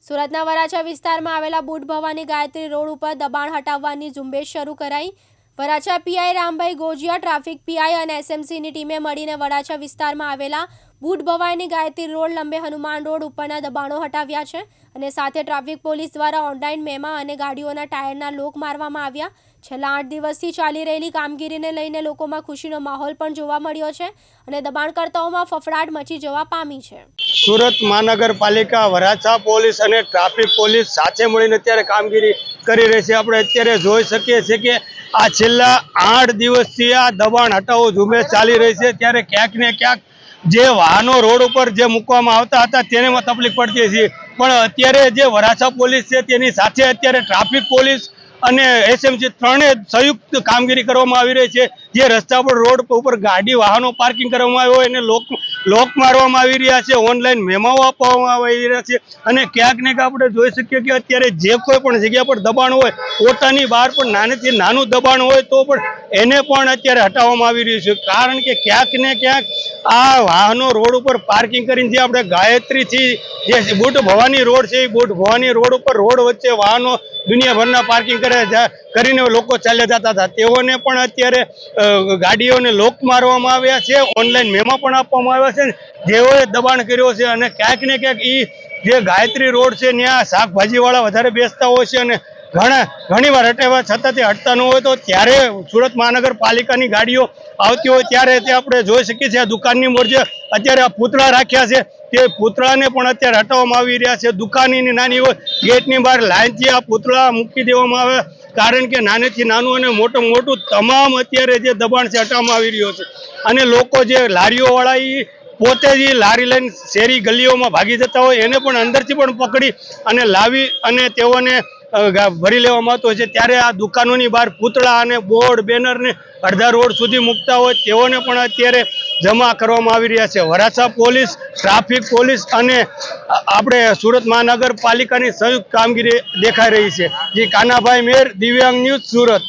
સુરતના વરાછા વિસ્તારમાં આવેલા બુટ ભવાની ગાયત્રી રોડ ઉપર દબાણ હટાવવાની ઝુંબેશ શરૂ કરાઈ। Varachha PI Rambhai Gojiya, traffic PI અને એસએમસીની ટીમે મળીને વરાછા વિસ્તારમાં આવેલા boot Bhavani Gayatri road, લંબે Hanuman road ઉપરના દબાણો હટાવ્યા છે અને સાથે ટ્રાફિક પોલીસ દ્વારા ઓનલાઈન મેમા અને ગાડીઓના ટાયરના લોક મારવામાં આવ્યા। છેલ્લા 8 દિવસથી ચાલી રહેલી કામગીરીને લઈને લોકોમાં ખુશીનો માહોલ પણ જોવા મળ્યો છે અને દબાણકર્તાઓમાં ફફડાટ મચી જવા પામી છે। સુરત મહાનગરપાલિકા, વરાછા પોલીસ અને ટ્રાફિક પોલીસ સાથે મળીને અત્યારે કામગીરી કરી રહી છે। આપણે અત્યારે જોઈ શકીએ છીએ કે આ છેલ્લા 8 દિવસથી આ દબાણ હટાવો ઝુંબેશ ચાલી રહી છે। ત્યારે ક્યાંક ને ક્યાંક જે વાહનો રોડ ઉપર જે મૂકવામાં આવતા હતા તેનેમાં તકલીફ પડતી હતી, પણ અત્યારે જે વરાછા પોલીસ છે તેની સાથે અત્યારે ટ્રાફિક પોલીસ અને એસએમસી ત્રણેય સંયુક્ત કામગીરી કરવામાં આવી રહી છે। જે રસ્તા પર રોડ ઉપર ગાડી વાહનો પાર્કિંગ કરવામાં આવ્યો હોય એને લોક મારવામાં આવી રહ્યા છે, ઓનલાઈન મેમાઓ આપવામાં આવી રહ્યા છે અને ક્યાંક ને ક્યાંક આપણે જોઈ શકીએ કે અત્યારે જે કોઈ પણ જગ્યા પર દબાણ હોય, પોતાની બહાર પણ નાનેથી નાનું દબાણ હોય તો પણ એને પણ અત્યારે હટાવવામાં આવી રહ્યું છે। કારણ કે ક્યાંક ને ક્યાંક આ વાહનો રોડ ઉપર પાર્કિંગ કરીને જે આપણે ગાયત્રીથી જે બુટ ભવાની રોડ છે, એ બુટ ભવાની રોડ ઉપર રોડ વચ્ચે વાહનો દુનિયાભરના પાર્કિંગ કરીને લોકો ચાલ્યા જતા હતા, તેઓને પણ અત્યારે ગાડીઓને લોક મારવામાં આવ્યા છે, ઓનલાઈન મેમો પણ આપવામાં આવ્યા છે જેઓએ દબાણ કર્યો છે। અને ક્યાંક ને ક્યાંક જે ગાયત્રી રોડ છે ત્યાં શાકભાજીવાળા વધારે બેસતા હોય છે અને ઘણી વાર હટાવ્યા છતાં તે હટતા ન હોય તો ત્યારે સુરત મહાનગરપાલિકાની ગાડીઓ આવતી હોય ત્યારે તે આપણે જોઈ શકીએ છીએ। આ દુકાનની મોરચે અત્યારે આ પૂતળા રાખ્યા છે, તે પૂતળાને પણ અત્યારે હટાવવામાં આવી રહ્યા છે। દુકાનની નાની હોય ગેટની બહાર લાઈનથી આ પૂતળા મૂકી દેવામાં આવે, કારણ કે નાનેથી નાનું અને મોટું તમામ અત્યારે જે દબાણ છે હટાવવામાં આવી રહ્યો છે। અને લોકો જે લારીઓવાળા પોતે જ લારી લઈને શેરી ગલીઓમાં ભાગી જતા હોય એને પણ અંદરથી પણ પકડી અને લાવી અને તેઓને ભરી લેવામાં આવતો હોય છે। ત્યારે આ દુકાનોની બહાર પૂતળા અને બોર્ડ બેનરને અડધા રોડ સુધી મૂકતા હોય તેઓને પણ અત્યારે જમા કરવામાં આવી રહ્યા છે। વરાછા પોલીસ, ટ્રાફિક પોલીસ અને આપણે સુરત મહાનગરપાલિકાની સંયુક્ત કામગીરી દેખાઈ રહી છે। જી કાનાભાઈ મેર, દિવ્યાંગ ન્યૂઝ, સુરત।